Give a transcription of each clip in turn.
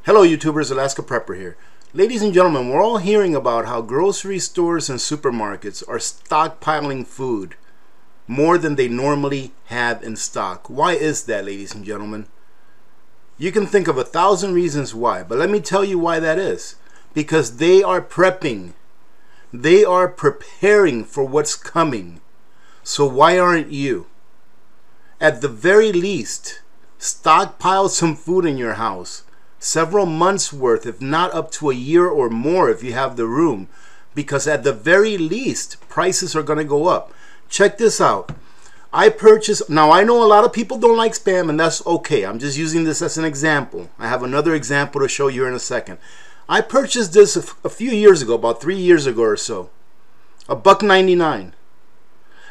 Hello YouTubers, Alaska Prepper here. Ladies and gentlemen, we're all hearing about how grocery stores and supermarkets are stockpiling food more than they normally have in stock. Why is that, ladies and gentlemen? You can think of 1,000 reasons why, but let me tell you why that is. Because they are prepping. They are preparing for what's coming. So why aren't you? At the very least, stockpile some food in your house. Several months worth, if not up to a year or more if you have the room, because at the very least prices are going to go up. Check this out. I purchased, now I know a lot of people don't like Spam, and that's okay. I'm just using this as an example. I have another example to show you in a second. I purchased this a few years ago, about 3 years ago or so. $1.99.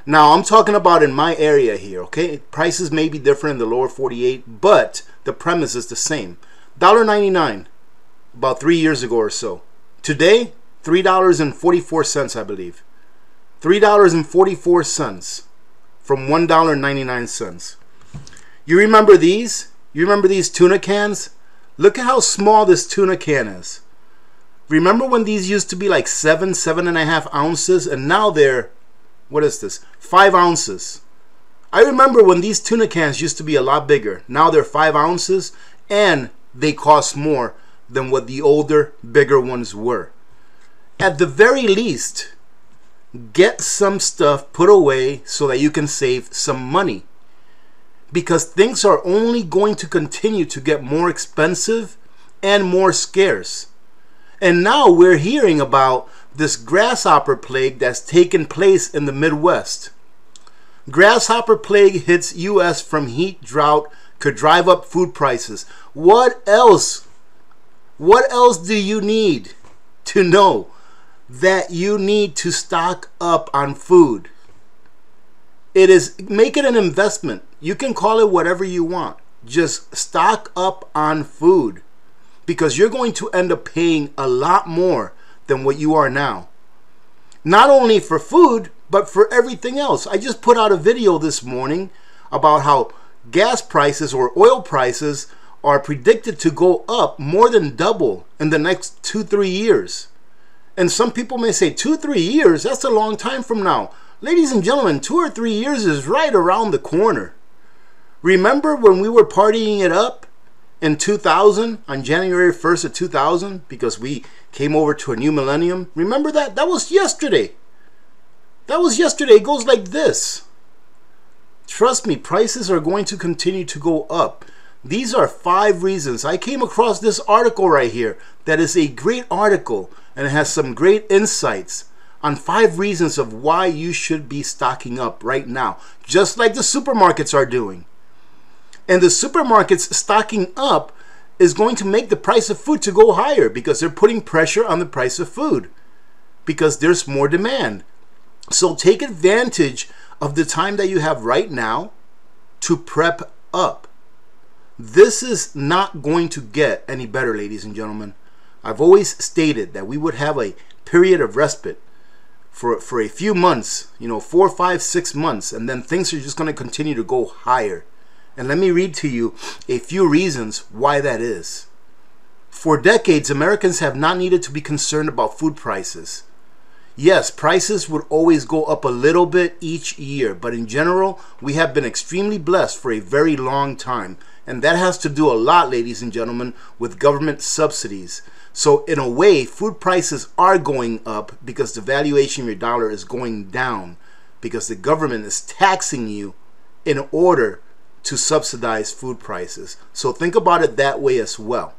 Now I'm talking about in my area here, okay? Prices may be different in the lower 48, but the premise is the same. $1.99 about 3 years ago or so. Today, $3.44, I believe. $3.44 from $1.99. You remember these? You remember these tuna cans? Look at how small this tuna can is. Remember when these used to be like 7.5 ounces, and now they're, what is this? 5 ounces. I remember when these tuna cans used to be a lot bigger. Now they're 5 ounces, and they cost more than what the older, bigger ones were. At the very least, get some stuff put away so that you can save some money. Because things are only going to continue to get more expensive and more scarce. And now we're hearing about this grasshopper plague that's taken place in the Midwest. Grasshopper plague hits U.S. from heat, drought, could drive up food prices. What else? What else do you need to know that you need to stock up on food? Make it an investment. You can call it whatever you want. Just stock up on food, because you're going to end up paying a lot more than what you are now. Not only for food, but for everything else. I just put out a video this morning about how gas prices or oil prices are predicted to go up more than double in the next 2-3 years. And some people may say 2-3 years, that's a long time from now. Ladies and gentlemen, 2 or 3 years is right around the corner. Remember when we were partying it up in 2000, on January 1st of 2000, because we came over to a new millennium? Remember that? That was yesterday. That was yesterday. It goes like this. Trust me, prices are going to continue to go up. These are 5 reasons. I came across this article right here that is a great article, and it has some great insights on 5 reasons of why you should be stocking up right now, just like the supermarkets are doing. And the supermarkets stocking up is going to make the price of food to go higher, because they're putting pressure on the price of food because there's more demand. So take advantage of the time that you have right now to prep up. This is not going to get any better, ladies and gentlemen. I've always stated that we would have a period of respite for a few months, 4, 5, 6 months, and then things are just going to continue to go higher. And let me read to you a few reasons why that is. For decades, Americans have not needed to be concerned about food prices. Yes, prices would always go up a little bit each year, but in general, we have been extremely blessed for a very long time. And that has to do a lot, ladies and gentlemen, with government subsidies. So in a way, food prices are going up because the valuation of your dollar is going down, because the government is taxing you in order to subsidize food prices. So think about it that way as well.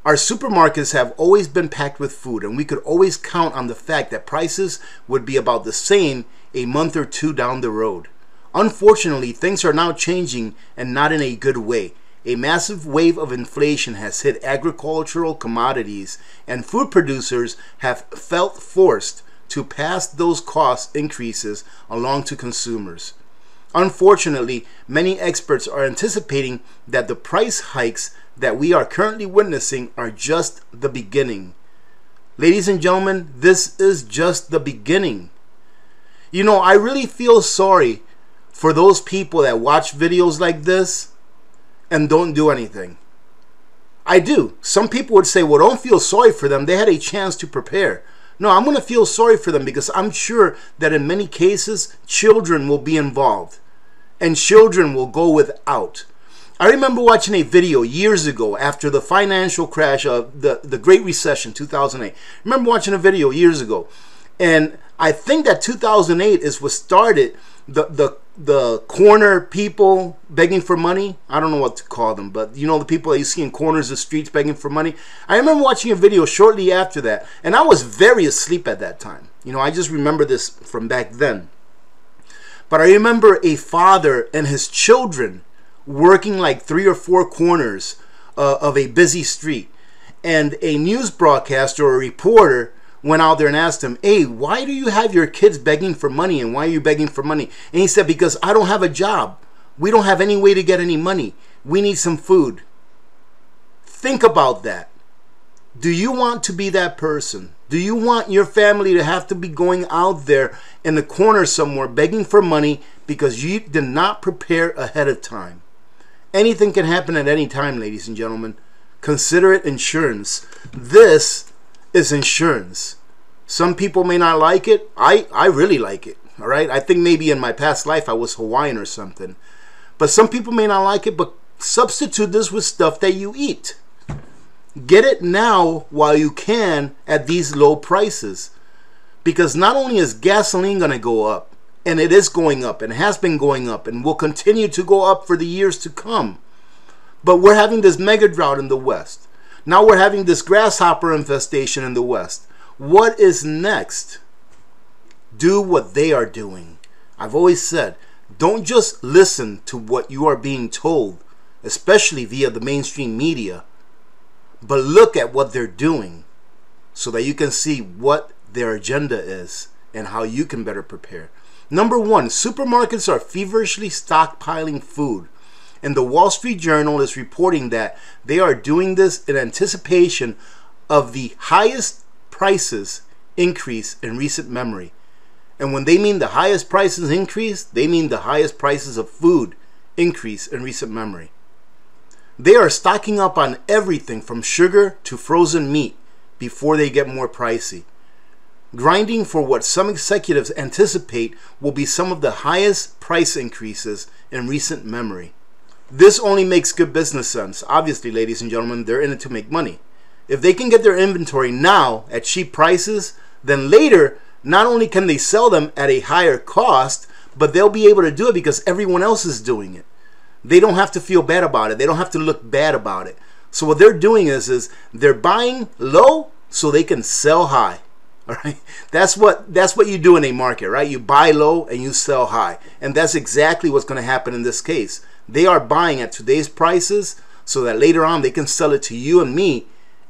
Our supermarkets have always been packed with food, and we could always count on the fact that prices would be about the same a month or 2 down the road. Unfortunately, things are now changing, and not in a good way. A massive wave of inflation has hit agricultural commodities, and food producers have felt forced to pass those cost increases along to consumers. Unfortunately, many experts are anticipating that the price hikes that we are currently witnessing are just the beginning. Ladies and gentlemen, this is just the beginning. I really feel sorry for those people that watch videos like this and don't do anything. I do. Some people would say, well, don't feel sorry for them. They had a chance to prepare. No, I'm going to feel sorry for them because I'm sure that in many cases, children will be involved and children will go without. I remember watching a video years ago after the financial crash of the Great Recession, 2008. I remember watching a video years ago. And I think that 2008 is what started the corner people begging for money. I don't know what to call them, but you know, the people that you see in corners of streets begging for money. I remember watching a video shortly after that, and I was very asleep at that time. You know, I just remember this from back then. But I remember a father and his children working like 3 or 4 corners of a busy street. And a news broadcaster or a reporter went out there and asked him, hey, why do you have your kids begging for money? And why are you begging for money? And he said, because I don't have a job. We don't have any way to get any money. We need some food. Think about that. Do you want to be that person? Do you want your family to have to be going out there in the corner somewhere begging for money because you did not prepare ahead of time? Anything can happen at any time, ladies and gentlemen. Consider it insurance. This is insurance. Some people may not like it. I really like it. All right. I think maybe in my past life I was Hawaiian or something. But some people may not like it. But substitute this with stuff that you eat. Get it now while you can at these low prices. Because not only is gasoline going to go up, and it is going up and has been going up and will continue to go up for the years to come, but we're having this mega drought in the West. Now we're having this grasshopper infestation in the West. What is next? Do what they are doing. I've always said, don't just listen to what you are being told, especially via the mainstream media, but look at what they're doing so that you can see what their agenda is and how you can better prepare. Number 1, supermarkets are feverishly stockpiling food. And the Wall Street Journal is reporting that they are doing this in anticipation of the highest prices increase in recent memory. And when they mean the highest prices increase, they mean the highest prices of food increase in recent memory. They are stocking up on everything from sugar to frozen meat before they get more pricey, grinding for what some executives anticipate will be some of the highest price increases in recent memory. This only makes good business sense. Obviously, ladies and gentlemen, they're in it to make money. If they can get their inventory now at cheap prices, then later, not only can they sell them at a higher cost, but they'll be able to do it because everyone else is doing it. They don't have to feel bad about it. They don't have to look bad about it. So what they're doing is they're buying low so they can sell high. All right, that's what you do in a market, right? You buy low and you sell high, and that's exactly what's going to happen in this case. They are buying at today's prices so that later on they can sell it to you and me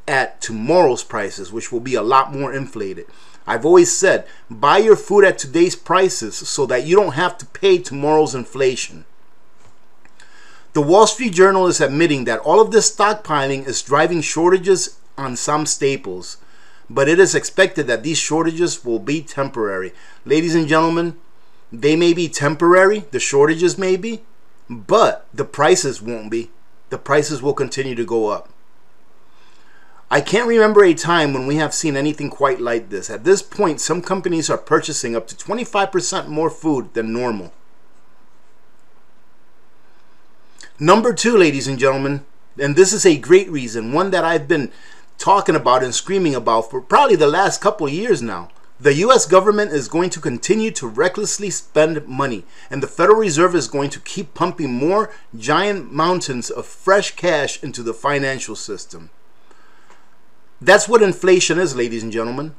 at tomorrow's prices, which will be a lot more inflated. I've always said, buy your food at today's prices so that you don't have to pay tomorrow's inflation. The Wall Street Journal is admitting that all of this stockpiling is driving shortages on some staples, but it is expected that these shortages will be temporary. Ladies and gentlemen, they may be temporary, the shortages may be, but the prices won't be. The prices will continue to go up. I can't remember a time when we have seen anything quite like this. At this point, some companies are purchasing up to 25% more food than normal. Number 2, ladies and gentlemen, and this is a great reason, one that I've been talking about and screaming about for probably the last couple of years now. The U.S. government is going to continue to recklessly spend money, and the Federal Reserve is going to keep pumping more giant mountains of fresh cash into the financial system. That's what inflation is, ladies and gentlemen.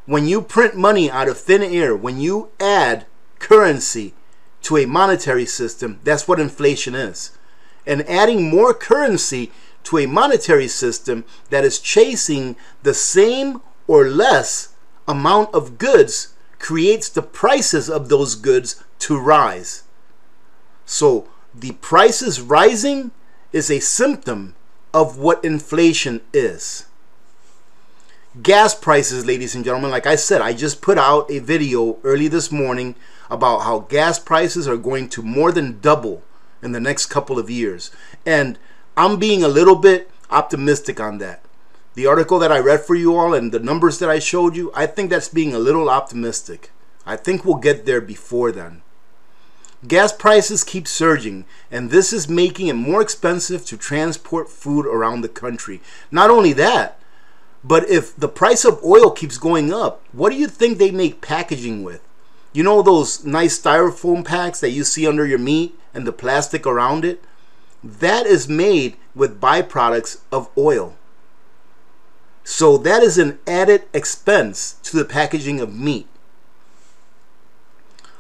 When you print money out of thin air, when you add currency to a monetary system, that's what inflation is. And adding more currency to a monetary system that is chasing the same or less amount of goods creates the prices of those goods to rise. So the prices rising is a symptom of what inflation is. Gas prices, ladies and gentlemen, like I said, I just put out a video early this morning about how gas prices are going to more than double in the next couple of years. And I'm being a little bit optimistic on that. The article that I read for you all and the numbers that I showed you, I think that's being a little optimistic. I think we'll get there before then. Gas prices keep surging, and this is making it more expensive to transport food around the country. Not only that, but if the price of oil keeps going up, what do you think they make packaging with? You know those nice styrofoam packs that you see under your meat and the plastic around it? That is made with byproducts of oil. So that is an added expense to the packaging of meat.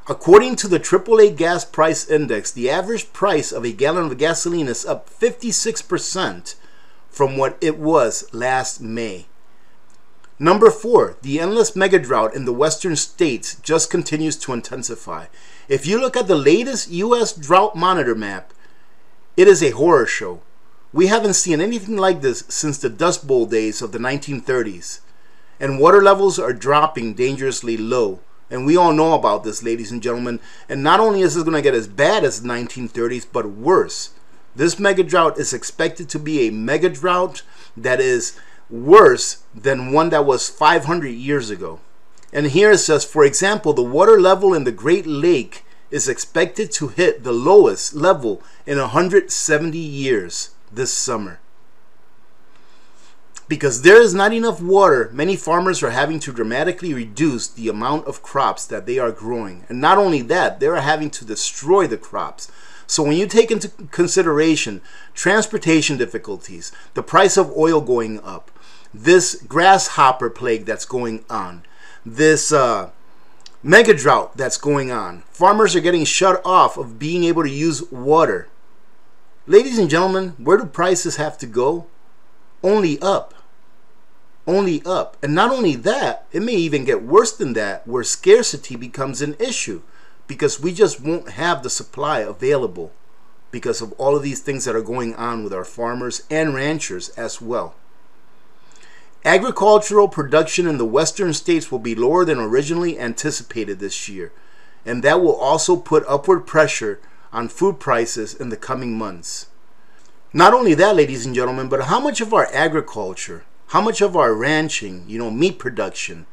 According to the AAA Gas Price Index, the average price of a gallon of gasoline is up 56% from what it was last May. Number 4, the endless mega drought in the western states just continues to intensify. If you look at the latest U.S. drought monitor map, it is a horror show. We haven't seen anything like this since the Dust Bowl days of the 1930s. And water levels are dropping dangerously low. And we all know about this, ladies and gentlemen. And not only is this going to get as bad as the 1930s, but worse. This mega drought is expected to be a mega drought that is worse than one that was 500 years ago. And here it says, for example, the water level in the Great Lake is expected to hit the lowest level in 170 years this summer. Because there is not enough water, many farmers are having to dramatically reduce the amount of crops that they are growing. And not only that, they are having to destroy the crops. So when you take into consideration transportation difficulties, the price of oil going up, this grasshopper plague that's going on, this mega drought that's going on, farmers are getting shut off of being able to use water. Ladies and gentlemen, where do prices have to go? Only up. Only up. And not only that, it may even get worse than that, where scarcity becomes an issue because we just won't have the supply available because of all of these things that are going on with our farmers and ranchers as well. Agricultural production in the western states will be lower than originally anticipated this year, and that will also put upward pressure on food prices in the coming months. Not only that, ladies and gentlemen, but how much of our agriculture, how much of our ranching, meat production,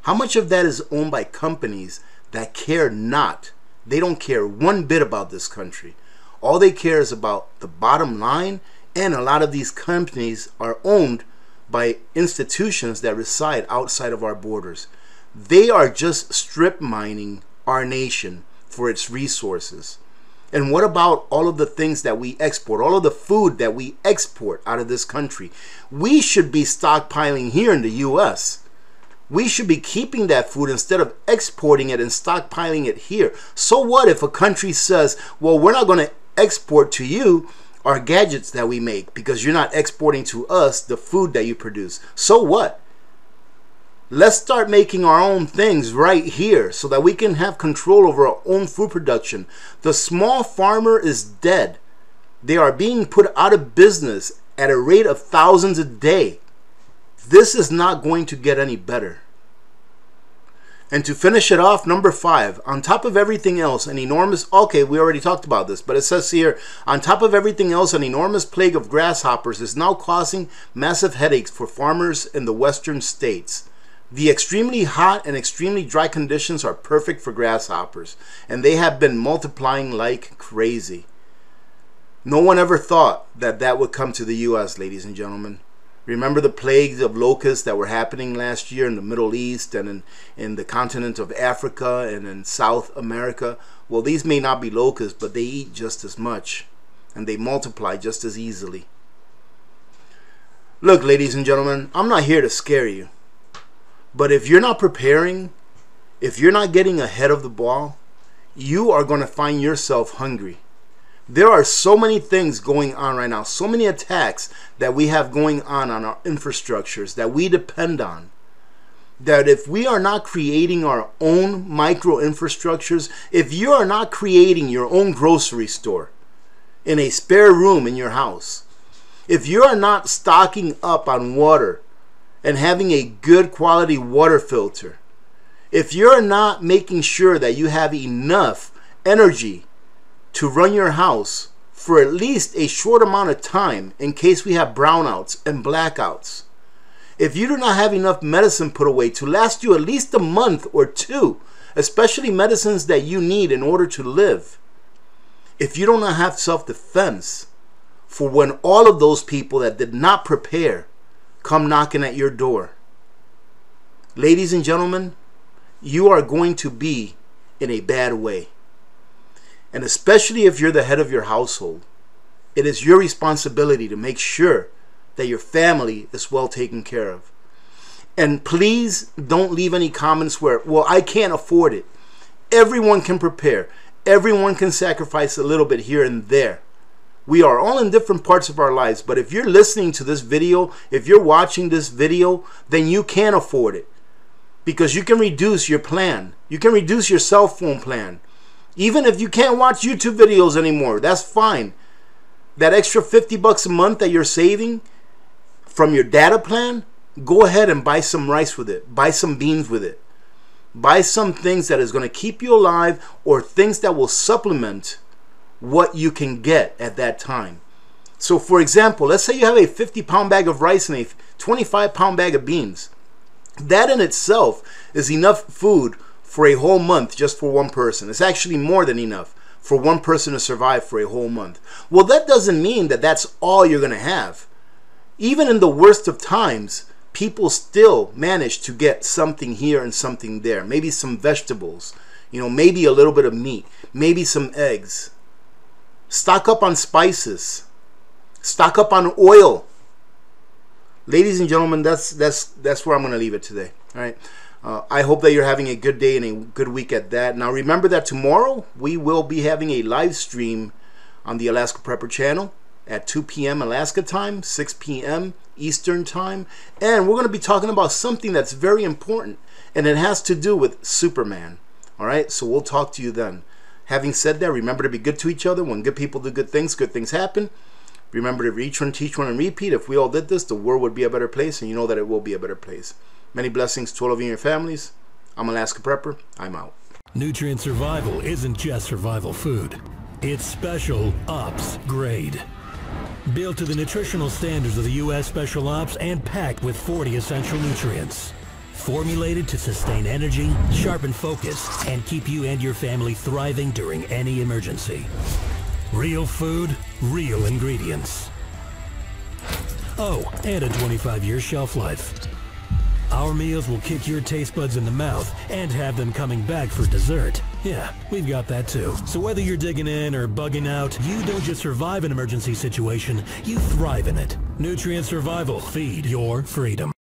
how much of that is owned by companies that care not? They don't care one bit about this country. All they care is about the bottom line, and a lot of these companies are owned by institutions that reside outside of our borders. They are just strip mining our nation for its resources. And what about all of the things that we export, all of the food that we export out of this country? We should be stockpiling here in the U.S. We should be keeping that food instead of exporting it and stockpiling it here. So what if a country says, well, we're not going to export to you our gadgets that we make because you're not exporting to us the food that you produce? So what? Let's start making our own things right here so that we can have control over our own food production. The small farmer is dead. They are being put out of business at a rate of thousands a day. This is not going to get any better. And to finish it off, number 5, on top of everything else, an enormous, okay, we already talked about this, but it says here, on top of everything else, an enormous plague of grasshoppers is now causing massive headaches for farmers in the western states. The extremely hot and extremely dry conditions are perfect for grasshoppers, and they have been multiplying like crazy. No one ever thought that that would come to the U.S., ladies and gentlemen. Remember the plagues of locusts that were happening last year in the Middle East and in the continent of Africa and in South America? Well, these may not be locusts, but they eat just as much, and they multiply just as easily. Look, ladies and gentlemen, I'm not here to scare you. But if you're not preparing, if you're not getting ahead of the ball, you are going to find yourself hungry. There are so many things going on right now, so many attacks that we have going on our infrastructures that we depend on, that if we are not creating our own micro infrastructures, if you are not creating your own grocery store in a spare room in your house, if you are not stocking up on water and having a good quality water filter, if you're not making sure that you have enough energy to run your house for at least a short amount of time in case we have brownouts and blackouts. If you do not have enough medicine put away to last you at least a month or two, especially medicines that you need in order to live, if you do not have self-defense for when all of those people that did not prepare come knocking at your door, ladies and gentlemen, you are going to be in a bad way. And especially if you're the head of your household, it is your responsibility to make sure that your family is well taken care of. And please don't leave any comments where, well, I can't afford it. Everyone can prepare. Everyone can sacrifice a little bit here and there. We are all in different parts of our lives, but if you're listening to this video, if you're watching this video, then you can afford it. Because you can reduce your plan. You can reduce your cell phone plan. Even if you can't watch YouTube videos anymore, that's fine. That extra $50 a month that you're saving from your data plan, go ahead and buy some rice with it. Buy some beans with it. Buy some things that is going to keep you alive, or things that will supplement what you can get at that time. So for example, let's say you have a 50-pound bag of rice and a 25-pound bag of beans. That in itself is enough food for a whole month just for one person. It's actually more than enough for one person to survive for a whole month. Well, that doesn't mean that that's all you're going to have. Even in the worst of times, people still manage to get something here and something there. Maybe some vegetables, maybe a little bit of meat, maybe some eggs. Stock up on spices. Stock up on oil. Ladies and gentlemen, that's where I'm going to leave it today. All right. I hope that you're having a good day and a good week at that. Now remember that tomorrow we will be having a live stream on the Alaska Prepper channel at 2 p.m. Alaska time, 6 p.m. Eastern time. And we're going to be talking about something that's very important, and it has to do with Superman. All right, so we'll talk to you then. Having said that, remember to be good to each other. When good people do good things happen. Remember to reach one, teach one, and repeat. If we all did this, the world would be a better place, and you know that it will be a better place. Many blessings to all of you and your families. I'm Alaska Prepper. I'm out. Nutrient survival isn't just survival food. It's special ops grade. Built to the nutritional standards of the U.S. Special Ops and packed with 40 essential nutrients. Formulated to sustain energy, sharpen focus, and keep you and your family thriving during any emergency. Real food, real ingredients. Oh, and a 25-year shelf life. Our meals will kick your taste buds in the mouth and have them coming back for dessert. Yeah, we've got that too. So whether you're digging in or bugging out, you don't just survive an emergency situation, you thrive in it. Nutrient survival. Feed your freedom.